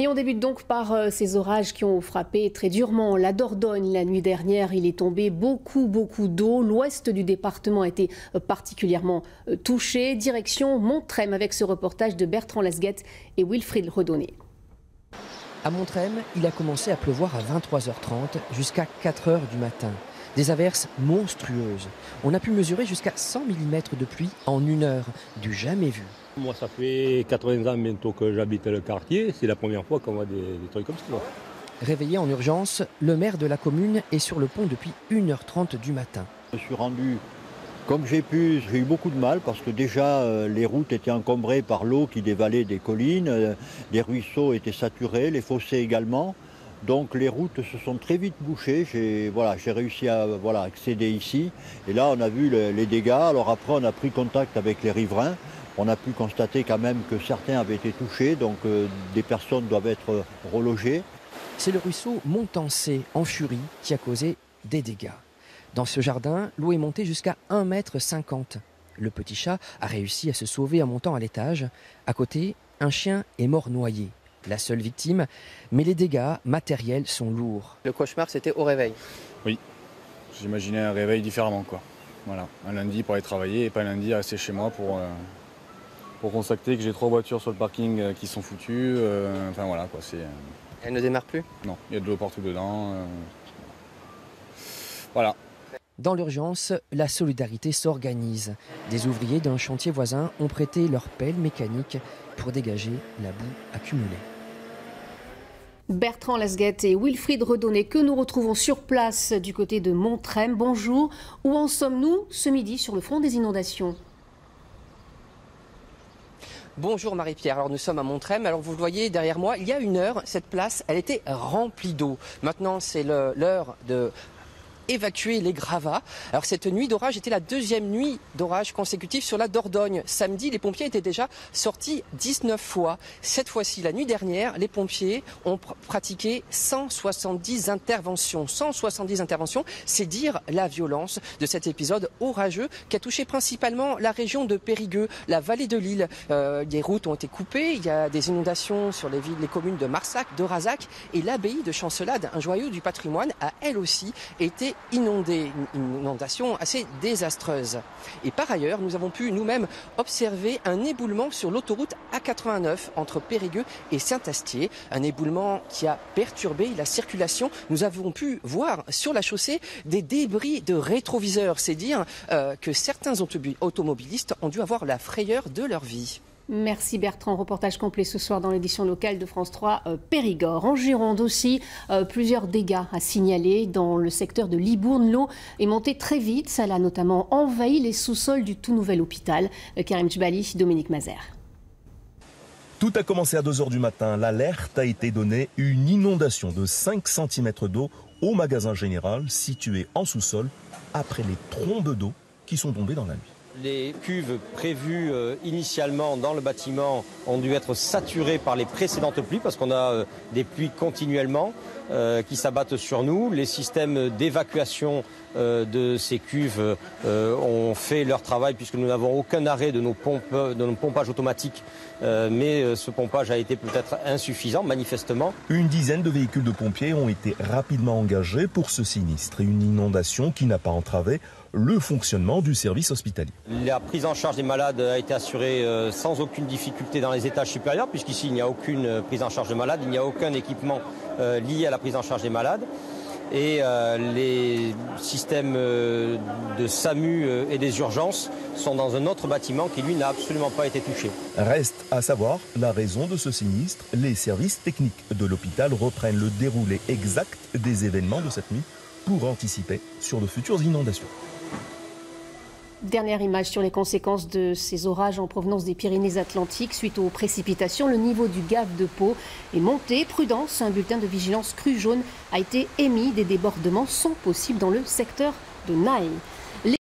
Et on débute donc par ces orages qui ont frappé très durement la Dordogne la nuit dernière. Il est tombé beaucoup d'eau. L'ouest du département a été particulièrement touché. Direction Montrem avec ce reportage de Bertrand Lesguet et Wilfried Redonné. À Montrem, il a commencé à pleuvoir à 23h30 jusqu'à 4h du matin. Des averses monstrueuses. On a pu mesurer jusqu'à 100 mm de pluie en 1 heure, du jamais vu. Moi, ça fait 80 ans bientôt que j'habite le quartier. C'est la première fois qu'on voit des trucs comme ça. Réveillé en urgence, le maire de la commune est sur le pont depuis 1h30 du matin. Je me suis rendu comme j'ai pu. J'ai eu beaucoup de mal parce que déjà les routes étaient encombrées par l'eau qui dévalait des collines. Les ruisseaux étaient saturés, les fossés également. Donc les routes se sont très vite bouchées. J'ai réussi à accéder ici. Et là, on a vu les dégâts. Alors après, on a pris contact avec les riverains. On a pu constater quand même que certains avaient été touchés, donc des personnes doivent être relogées. C'est le ruisseau Montancé en furie qui a causé des dégâts. Dans ce jardin, l'eau est montée jusqu'à 1,50 m. Le petit chat a réussi à se sauver en montant à l'étage. À côté, un chien est mort noyé. La seule victime, mais les dégâts matériels sont lourds. Le cauchemar, c'était au réveil. Oui, j'imaginais un réveil différemment, quoi. Voilà, un lundi pour aller travailler et pas un lundi à rester chez moi pour constater que j'ai 3 voitures sur le parking qui sont foutues. Enfin voilà quoi, c'est... Elle ne démarre plus? Non, il y a de l'eau partout dedans. Voilà. Dans l'urgence, la solidarité s'organise. Des ouvriers d'un chantier voisin ont prêté leur pelle mécanique pour dégager la boue accumulée. Bertrand Lesguet et Wilfried Redonné que nous retrouvons sur place du côté de Montrem. Bonjour, où en sommes-nous ce midi sur le front des inondations ? Bonjour Marie-Pierre, alors nous sommes à Montrem, alors vous le voyez derrière moi, il y a 1 heure, cette place, elle était remplie d'eau. Maintenant c'est l'heure de évacuer les gravats. Alors cette nuit d'orage était la 2e nuit d'orage consécutive sur la Dordogne. Samedi, les pompiers étaient déjà sortis 19 fois. Cette fois-ci, la nuit dernière, les pompiers ont pratiqué 170 interventions. 170 interventions, c'est dire la violence de cet épisode orageux qui a touché principalement la région de Périgueux, la vallée de l'Isle. Les routes ont été coupées, il y a des inondations sur les communes de Marsac, de Razac et l'abbaye de Chancelade, un joyau du patrimoine, a elle aussi été inondée, une inondation assez désastreuse. Et par ailleurs, nous avons pu nous-mêmes observer un éboulement sur l'autoroute A89 entre Périgueux et Saint-Astier, un éboulement qui a perturbé la circulation. Nous avons pu voir sur la chaussée des débris de rétroviseurs, c'est dire que certains automobilistes ont dû avoir la frayeur de leur vie. Merci Bertrand. Reportage complet ce soir dans l'édition locale de France 3 Périgord. En Gironde aussi, plusieurs dégâts à signaler dans le secteur de Libourne. L'eau est montée très vite. Ça a notamment envahi les sous-sols du tout nouvel hôpital. Karim Djbali, Dominique Mazer. Tout a commencé à 2h du matin. L'alerte a été donnée. Une inondation de 5 cm d'eau au magasin général situé en sous-sol après les trombes d'eau qui sont tombées dans la nuit. Les cuves prévues initialement dans le bâtiment ont dû être saturées par les précédentes pluies parce qu'on a des pluies continuellement qui s'abattent sur nous. Les systèmes d'évacuation de ces cuves ont fait leur travail puisque nous n'avons aucun arrêt de nos pompages automatiques. Mais ce pompage a été peut-être insuffisant, manifestement. Une dizaine de véhicules de pompiers ont été rapidement engagés pour ce sinistre. Une inondation qui n'a pas entravé le fonctionnement du service hospitalier. La prise en charge des malades a été assurée sans aucune difficulté dans les étages supérieurs, puisqu'ici il n'y a aucune prise en charge de malades, il n'y a aucun équipement lié à la prise en charge des malades. Et les systèmes de SAMU et des urgences sont dans un autre bâtiment qui, lui, n'a absolument pas été touché. Reste à savoir la raison de ce sinistre. Les services techniques de l'hôpital reprennent le déroulé exact des événements de cette nuit pour anticiper sur de futures inondations. Dernière image sur les conséquences de ces orages en provenance des Pyrénées-Atlantiques. Suite aux précipitations, le niveau du Gave de Pau est monté. Prudence, un bulletin de vigilance crue jaune a été émis. Des débordements sont possibles dans le secteur de Naï.